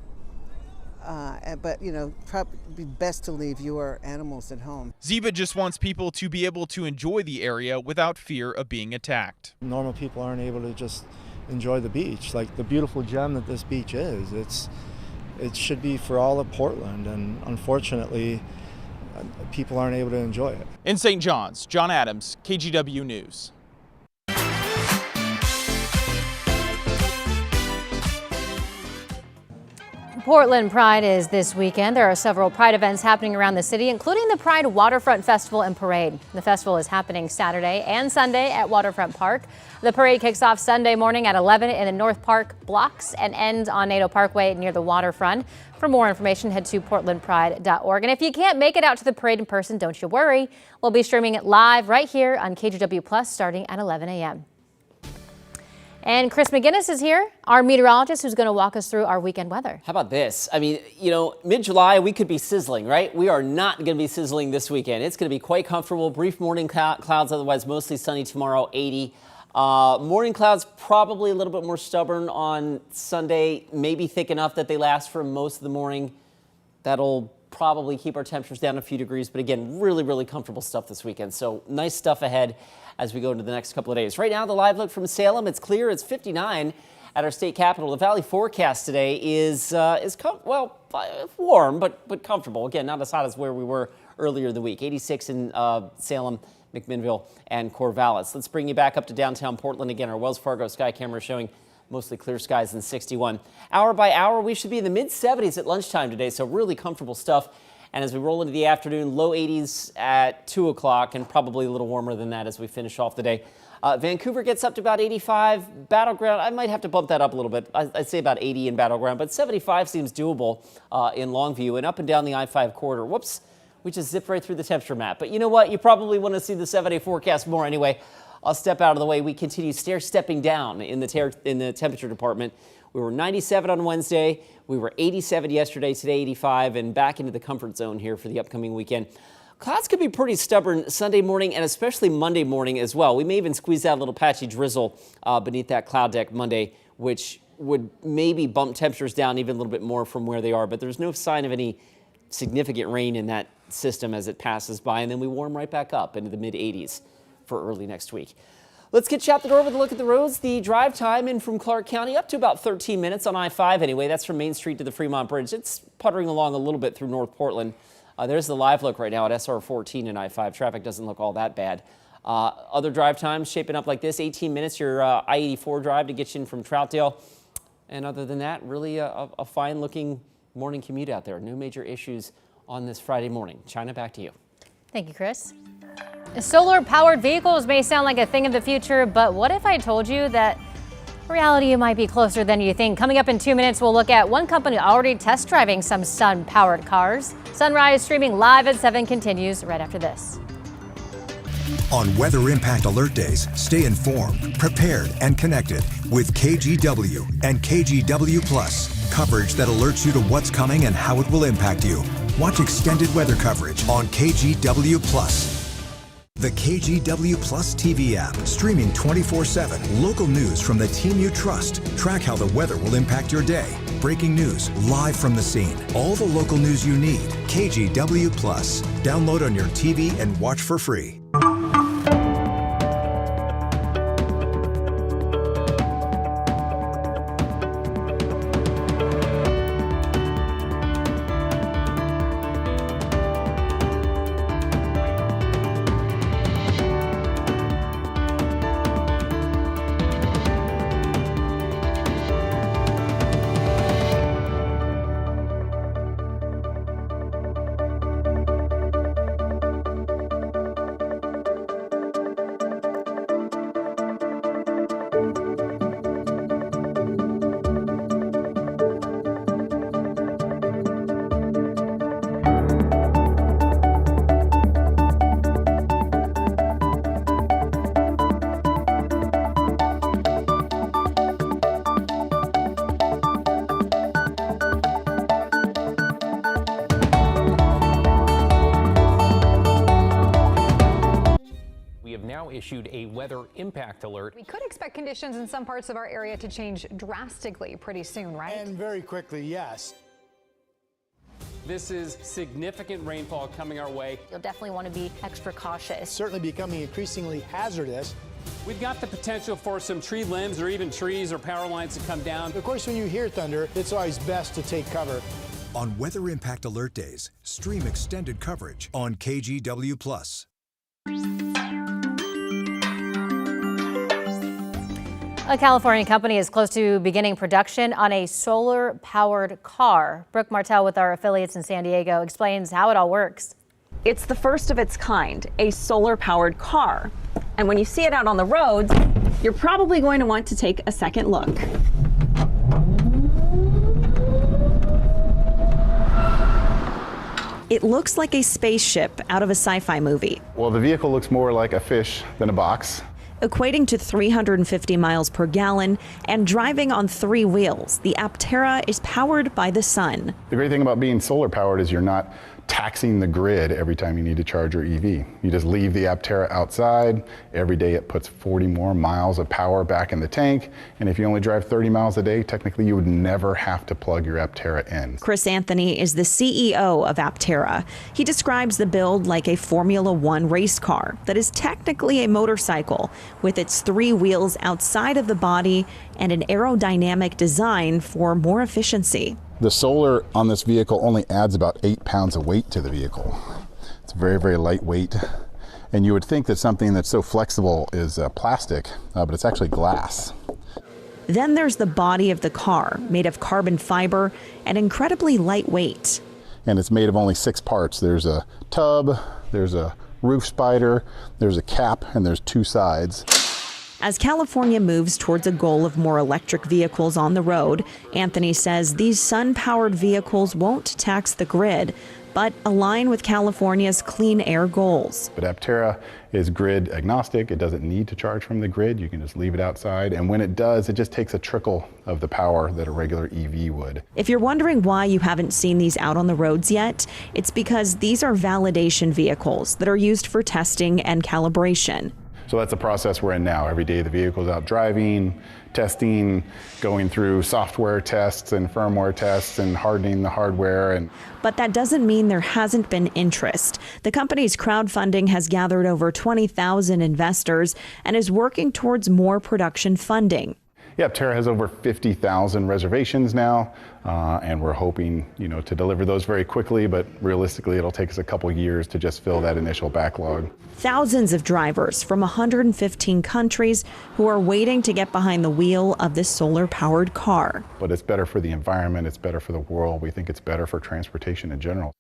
But, probably best to leave your animals at home. Ziba just wants people to be able to enjoy the area without fear of being attacked. Normal people aren't able to just enjoy the beach, like the beautiful gem that this beach is. It should be for all of Portland, and unfortunately, people aren't able to enjoy it. In St. John's, John Adams, KGW News. Portland Pride is this weekend. There are several Pride events happening around the city, including the Pride Waterfront Festival and Parade. The festival is happening Saturday and Sunday at Waterfront Park. The parade kicks off Sunday morning at 11 in the North Park blocks and ends on Nato Parkway near the waterfront. For more information, head to portlandpride.org. And if you can't make it out to the parade in person, don't you worry. We'll be streaming it live right here on KGW Plus starting at 11 a.m. And Chris McGinnis is here, our meteorologist, who's going to walk us through our weekend weather. How about this? I mean, mid-July, we could be sizzling, right? We are not going to be sizzling this weekend. It's going to be quite comfortable. Brief morning clouds, otherwise mostly sunny tomorrow, 80. Morning clouds probably a little bit more stubborn on Sunday, maybe thick enough that they last for most of the morning. That'll probably keep our temperatures down a few degrees. But again, really, really comfortable stuff this weekend. So nice stuff ahead as we go into the next couple of days. Right now, the live look from Salem, it's clear. It's 59 at our state capitol. The valley forecast today is warm, but comfortable. Again, not as hot as where we were earlier in the week. 86 in Salem, McMinnville, and Corvallis. Let's bring you back up to downtown Portland again. Our Wells Fargo sky camera showing mostly clear skies in 61. Hour by hour, we should be in the mid-70s at lunchtime today, so really comfortable stuff. And as we roll into the afternoon, low 80s at 2 o'clock and probably a little warmer than that as we finish off the day. Vancouver gets up to about 85. Battleground, I might have to bump that up a little bit. I'd say about 80 in Battleground, but 75 seems doable in Longview and up and down the I-5 corridor. Whoops, we just zipped right through the temperature map. But you know what? You probably want to see the 7-day forecast more anyway. I'll step out of the way. We continue stepping down in the temperature department. We were 97 on Wednesday. We were 87 yesterday, today 85, and back into the comfort zone here for the upcoming weekend. Clouds could be pretty stubborn Sunday morning and especially Monday morning as well. We may even squeeze out a little patchy drizzle beneath that cloud deck Monday, which would maybe bump temperatures down even a little bit more from where they are. But there's no sign of any significant rain in that system as it passes by. And then we warm right back up into the mid-80s for early next week. Let's get Chap the Door with a look at the roads. The drive time in from Clark County up to about 13 minutes on I-5 anyway. That's from Main Street to the Fremont Bridge. It's puttering along a little bit through North Portland. There's the live look right now at SR 14 and I-5. Traffic doesn't look all that bad. Other drive times shaping up like this. 18 minutes your I-84 drive to get you in from Troutdale. And other than that, really a fine looking morning commute out there. No major issues on this Friday morning. China, back to you. Thank you, Chris. Solar-powered vehicles may sound like a thing of the future, but what if I told you that reality might be closer than you think? Coming up in 2 minutes, we'll look at one company already test driving some sun-powered cars. Sunrise streaming live at 7 continues right after this. On Weather Impact Alert Days, stay informed, prepared, and connected with KGW and KGW Plus. Coverage that alerts you to what's coming and how it will impact you. Watch extended weather coverage on KGW Plus. The KGW Plus TV app, streaming 24/7. Local news from the team you trust. Track how the weather will impact your day. Breaking news live from the scene. All the local news you need. KGW Plus. Download on your TV and watch for free. Issued a weather impact alert. We could expect conditions in some parts of our area to change drastically pretty soon, right? And very quickly, yes. This is significant rainfall coming our way. You'll definitely want to be extra cautious. It's certainly becoming increasingly hazardous. We've got the potential for some tree limbs or even trees or power lines to come down. Of course, when you hear thunder, it's always best to take cover. On Weather Impact Alert Days, stream extended coverage on KGW Plus. A California company is close to beginning production on a solar-powered car. Brooke Martell with our affiliates in San Diego explains how it all works. It's the first of its kind, a solar-powered car. And when you see it out on the roads, you're probably going to want to take a second look. It looks like a spaceship out of a sci-fi movie. Well, the vehicle looks more like a fish than a box. Equating to 350 miles per gallon and driving on 3 wheels, the Aptera is powered by the sun. The great thing about being solar powered is you're not taxing the grid every time you need to charge your EV. You just leave the Aptera outside. Every day it puts 40 more miles of power back in the tank. And if you only drive 30 miles a day, technically you would never have to plug your Aptera in. Chris Anthony is the CEO of Aptera. He describes the build like a Formula One race car that is technically a motorcycle with its 3 wheels outside of the body and an aerodynamic design for more efficiency. The solar on this vehicle only adds about 8 pounds of weight to the vehicle. It's very, very lightweight. And you would think that something that's so flexible is plastic, but it's actually glass. Then there's the body of the car, made of carbon fiber and incredibly lightweight. And it's made of only 6 parts. There's a tub, there's a roof spider, there's a cap, and there's 2 sides. As California moves towards a goal of more electric vehicles on the road, Anthony says these sun-powered vehicles won't tax the grid, but align with California's clean air goals. But Aptera is grid agnostic. It doesn't need to charge from the grid. You can just leave it outside. And when it does, it just takes a trickle of the power that a regular EV would. If you're wondering why you haven't seen these out on the roads yet, it's because these are validation vehicles that are used for testing and calibration. So that's the process we're in now. Every day the vehicle's out driving, testing, going through software tests and firmware tests and hardening the hardware. But that doesn't mean there hasn't been interest. The company's crowdfunding has gathered over 20,000 investors and is working towards more production funding. Yeah, Aptera has over 50,000 reservations now, and we're hoping, to deliver those very quickly, but realistically it'll take us a couple years to just fill that initial backlog. Thousands of drivers from 115 countries who are waiting to get behind the wheel of this solar-powered car. But it's better for the environment, it's better for the world, we think it's better for transportation in general.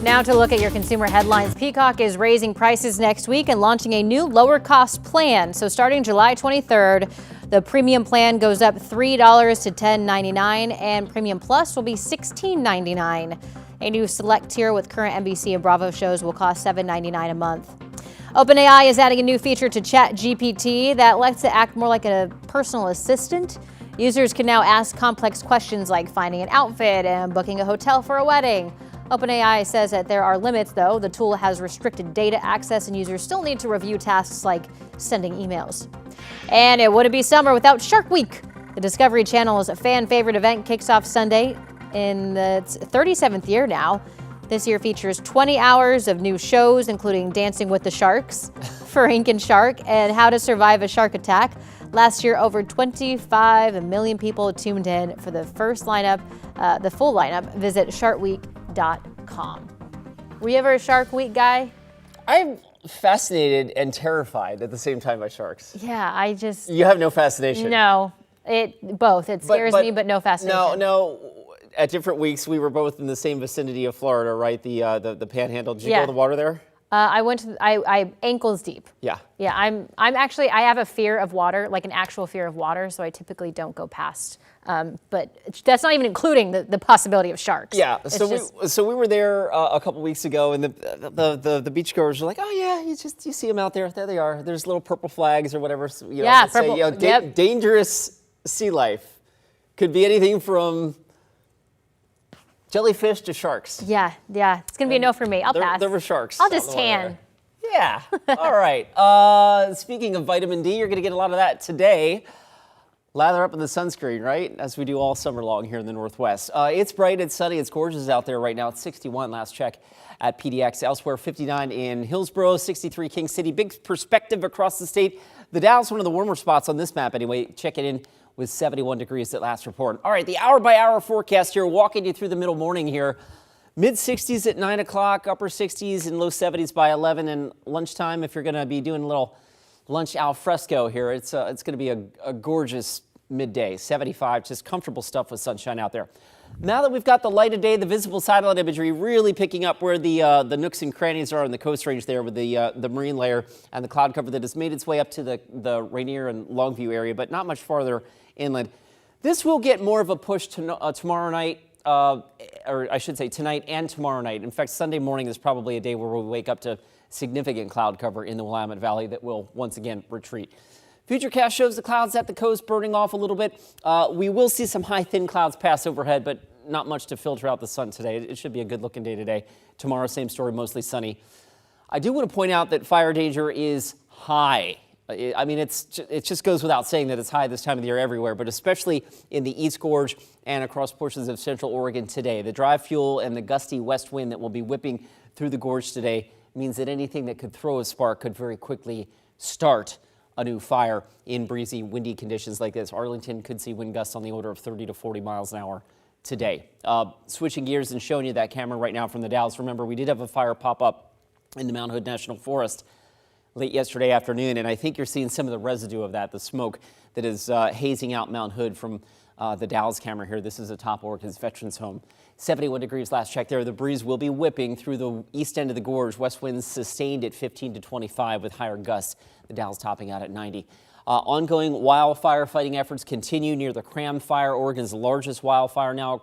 Now to look at your consumer headlines. Peacock is raising prices next week and launching a new lower cost plan. So starting July 23rd, the premium plan goes up $3 to $10.99 and Premium Plus will be $16.99. A new select tier with current NBC and Bravo shows will cost $7.99 a month. OpenAI is adding a new feature to ChatGPT that lets it act more like a personal assistant. Users can now ask complex questions like finding an outfit and booking a hotel for a wedding. OpenAI says that there are limits, though. The tool has restricted data access and users still need to review tasks like sending emails. And it wouldn't be summer without Shark Week. The Discovery Channel's fan favorite event kicks off Sunday in its 37th year now. This year features 20 hours of new shows, including Dancing with the Sharks, Franken Shark, and How to Survive a Shark Attack. Last year, over 25 million people tuned in for the first lineup, the full lineup. Visit sharkweek.com. Were you ever a Shark Week guy? I'm fascinated and terrified at the same time by sharks. Yeah, You have no fascination. No, both. It scares me, but no fascination. No. At different weeks, we were both in the same vicinity of Florida, right? The Panhandle. Did you go to the water there? I went to. I ankles deep. Yeah. Yeah. I'm actually. I have a fear of water, like an actual fear of water. So I typically don't go past. But that's not even including the possibility of sharks. Yeah. So we were there a couple weeks ago, and the beachgoers were like, "Oh yeah, you see them out there. There they are. There's little purple flags or whatever. Purple. Dangerous sea life. Could be anything from jellyfish to sharks. Yeah. It's going to be a no for me. I'll pass. There were sharks. I'll just tan. Yeah. All right. Speaking of vitamin D, you're going to get a lot of that today. Lather up in the sunscreen, right? As we do all summer long here in the Northwest. It's bright, it's sunny, it's gorgeous out there right now. It's 61 last check at PDX. Elsewhere, 59 in Hillsborough, 63 King City. Big perspective across the state. The Dow's one of the warmer spots on this map anyway. Check it in with 71 degrees at last report. All right, the hour-by-hour forecast here, walking you through the middle morning here. Mid-60s at 9 o'clock, upper 60s and low 70s by 11. And lunchtime, if you're going to be doing a little lunch al fresco here, it's going to be a gorgeous midday. 75, just comfortable stuff with sunshine out there. Now that we've got the light of day, the visible satellite imagery really picking up where the nooks and crannies are in the coast range there with the marine layer and the cloud cover that has made its way up to the Rainier and Longview area, but not much farther inland. This will get more of a push tomorrow night, or I should say tonight and tomorrow night. In fact, Sunday morning is probably a day where we'll wake up to significant cloud cover in the Willamette Valley that will once again retreat. Futurecast shows the clouds at the coast burning off a little bit. We will see some high, thin clouds pass overhead, but not much to filter out the sun today. It should be a good-looking day today. Tomorrow, same story, mostly sunny. I do want to point out that fire danger is high. I mean, it just goes without saying that it's high this time of the year everywhere, but especially in the East Gorge and across portions of Central Oregon today. The dry fuel and the gusty west wind that will be whipping through the gorge today means that anything that could throw a spark could very quickly start a new fire in breezy, windy conditions like this. Arlington could see wind gusts on the order of 30 to 40 miles an hour today. Switching gears and showing you that camera right now from the Dalles. Remember, we did have a fire pop up in the Mount Hood National Forest late yesterday afternoon, and I think you're seeing some of the residue of that, the smoke that is hazing out Mount Hood from the Dalles camera here. This is atop Oregon's Veterans Home. 71 degrees last check there. The breeze will be whipping through the east end of the gorge. West winds sustained at 15 to 25 with higher gusts. The Dalles topping out at 90. Ongoing wildfire fighting efforts continue near the Cram Fire, Oregon's largest wildfire, now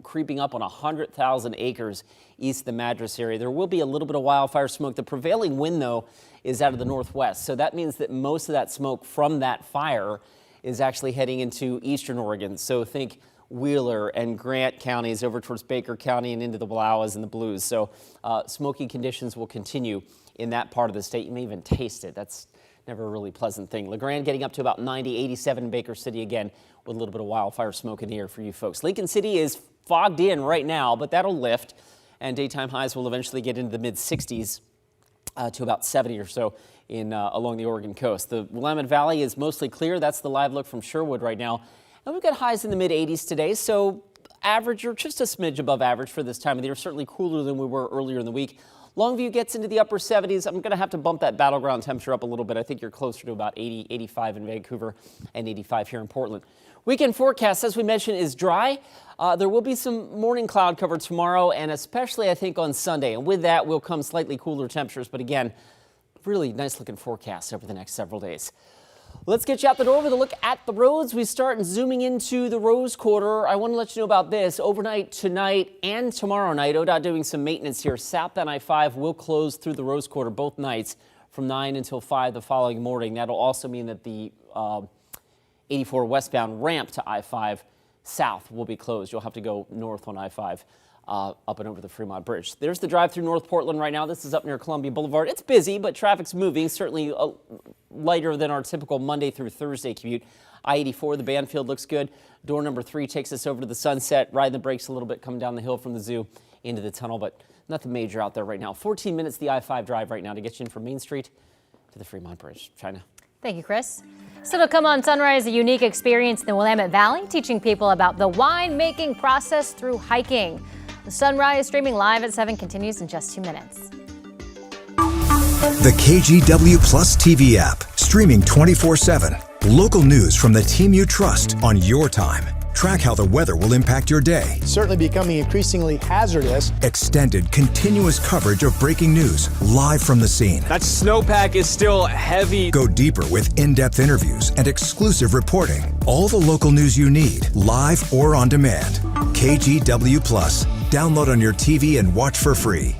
creeping up on 100,000 acres east of the Madras area. There will be a little bit of wildfire smoke. The prevailing wind, though, is out of the northwest. So that means that most of that smoke from that fire is actually heading into eastern Oregon. So think Wheeler and Grant counties over towards Baker County and into the Wallowas and the Blues. So smoky conditions will continue in that part of the state. You may even taste it. That's never a really pleasant thing. LeGrand getting up to about 90, 87 in Baker City again with a little bit of wildfire smoke in the air for you folks. Lincoln City is fogged in right now, but that'll lift, and daytime highs will eventually get into the mid-60s to about 70 or so in along the Oregon coast. The Willamette Valley is mostly clear. That's the live look from Sherwood right now. And we've got highs in the mid-80s today, so average or just a smidge above average for this time of the year. Certainly cooler than we were earlier in the week. Longview gets into the upper 70s. I'm going to have to bump that battleground temperature up a little bit. I think you're closer to about 80, 85 in Vancouver and 85 here in Portland. Weekend forecast, as we mentioned, is dry. There will be some morning cloud cover tomorrow and especially, I think, on Sunday. And with that will come slightly cooler temperatures. But again, really nice looking forecast over the next several days. Let's get you out the door with a look at the roads. We start zooming into the Rose Quarter. I want to let you know about this. Overnight tonight and tomorrow night, ODOT doing some maintenance here. Southbound I-5 will close through the Rose Quarter both nights from 9 until 5 the following morning. That'll also mean that the 84 westbound ramp to I-5 south will be closed. You'll have to go north on I-5. Up and over the Fremont Bridge. There's the drive through North Portland right now. This is up near Columbia Boulevard. It's busy, but traffic's moving, certainly lighter than our typical Monday through Thursday commute. I-84, the Banfield looks good. Door number 3 takes us over to the Sunset, riding the brakes a little bit, coming down the hill from the zoo into the tunnel, but nothing major out there right now. 14 minutes the I-5 drive right now to get you in from Main Street to the Fremont Bridge. China. Thank you, Chris. Still to come on Sunrise, a unique experience in the Willamette Valley, teaching people about the wine-making process through hiking. The Sunrise streaming live at 7 continues in just 2 minutes. The KGW Plus TV app, streaming 24/7. Local news from the team you trust on your time. Track how the weather will impact your day. Certainly becoming increasingly hazardous. Extended, continuous coverage of breaking news, live from the scene. That snowpack is still heavy. Go deeper with in-depth interviews and exclusive reporting. All the local news you need, live or on demand. KGW Plus. Download on your TV and watch for free.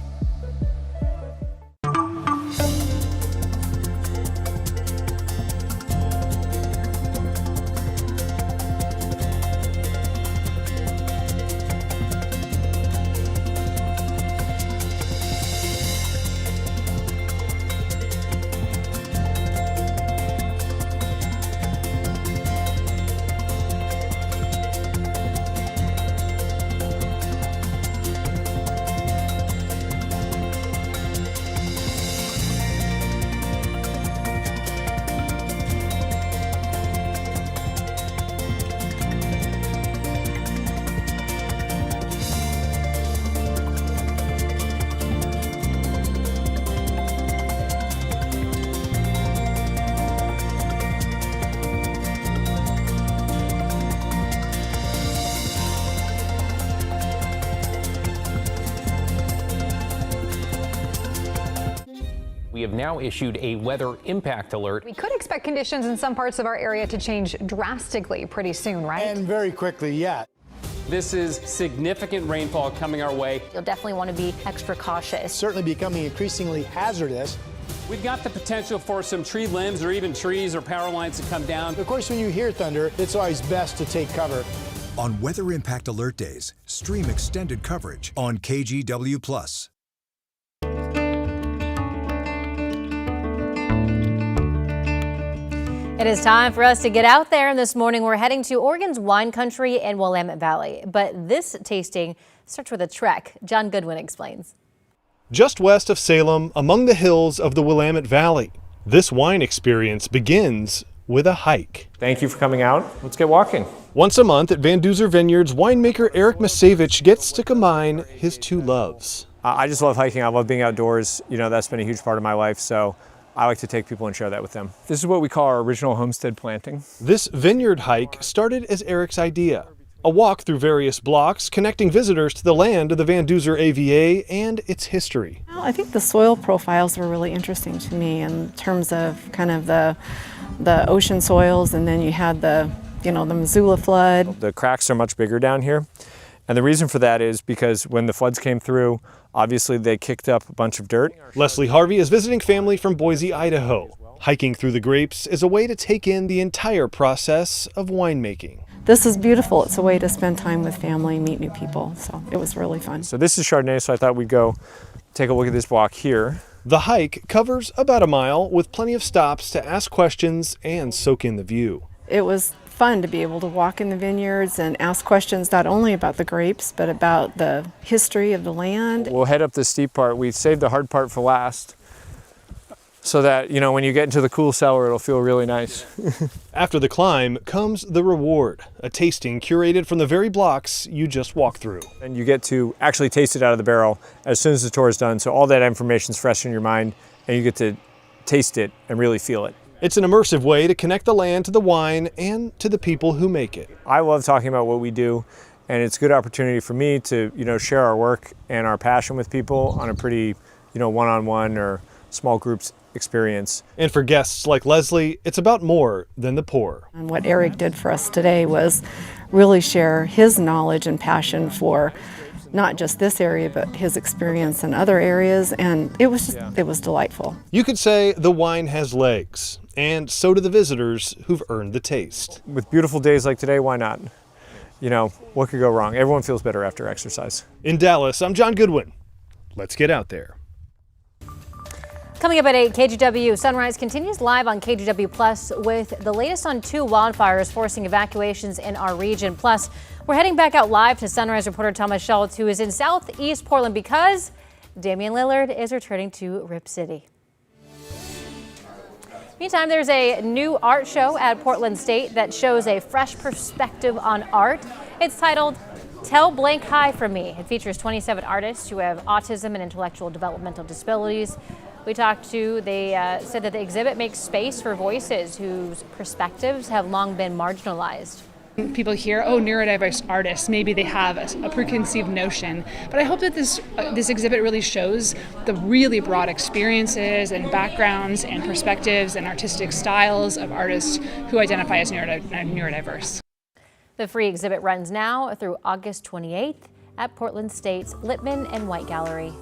We have now issued a weather impact alert. We could expect conditions in some parts of our area to change drastically pretty soon, right? And very quickly, yeah. This is significant rainfall coming our way. You'll definitely want to be extra cautious. Certainly becoming increasingly hazardous. We've got the potential for some tree limbs or even trees or power lines to come down. Of course, when you hear thunder, it's always best to take cover. On Weather Impact Alert Days, stream extended coverage on KGW Plus. It is time for us to get out there, and this morning we're heading to Oregon's wine country and Willamette Valley. But this tasting starts with a trek. John Goodwin explains. Just west of Salem, among the hills of the Willamette Valley, this wine experience begins with a hike. Thank you for coming out. Let's get walking. Once a month at Van Duzer Vineyards, winemaker Eric Masevich gets to combine his two loves. I just love hiking. I love being outdoors. You know, that's been a huge part of my life. So I like to take people and share that with them. This is what we call our original homestead planting. This vineyard hike started as Eric's idea. A walk through various blocks connecting visitors to the land of the Van Duzer AVA and its history. Well, I think the soil profiles were really interesting to me in terms of kind of the ocean soils, and then you had the Missoula flood. The cracks are much bigger down here. And the reason for that is because when the floods came through, obviously they kicked up a bunch of dirt. Leslie Harvey is visiting family from Boise, Idaho. Hiking through the grapes is a way to take in the entire process of winemaking. This is beautiful. It's a way to spend time with family, meet new people. So it was really fun. So this is Chardonnay, so I thought we'd go take a look at this block here. The hike covers about a mile with plenty of stops to ask questions and soak in the view. It was fun to be able to walk in the vineyards and ask questions not only about the grapes, but about the history of the land. We'll head up the steep part. We saved the hard part for last, so that, when you get into the cool cellar, it'll feel really nice. After the climb comes the reward, a tasting curated from the very blocks you just walked through. And you get to actually taste it out of the barrel as soon as the tour is done, so all that information's fresh in your mind, and you get to taste it and really feel it. It's an immersive way to connect the land to the wine and to the people who make it. I love talking about what we do, and it's a good opportunity for me to, share our work and our passion with people on a pretty, one-on-one or small groups experience. And for guests like Leslie, it's about more than the pour. And what Eric did for us today was really share his knowledge and passion for not just this area, but his experience in other areas, and it was delightful. You could say the wine has legs, and so do the visitors who've earned the taste. With beautiful days like today, why not? What could go wrong? Everyone feels better after exercise. In Dallas, I'm John Goodwin. Let's get out there. Coming up at 8, KGW Sunrise continues live on KGW Plus with the latest on 2 wildfires forcing evacuations in our region. Plus, we're heading back out live to Sunrise reporter Thomas Schultz, who is in southeast Portland because Damian Lillard is returning to Rip City. Meantime, there's a new art show at Portland State that shows a fresh perspective on art. It's titled Tell Blank Hi From Me. It features 27 artists who have autism and intellectual developmental disabilities. We talked to, they said that the exhibit makes space for voices whose perspectives have long been marginalized. People hear, oh, neurodiverse artists, maybe they have a preconceived notion. But I hope that this exhibit really shows the really broad experiences and backgrounds and perspectives and artistic styles of artists who identify as neurodiverse. The free exhibit runs now through August 28th at Portland State's Lippman and White Gallery.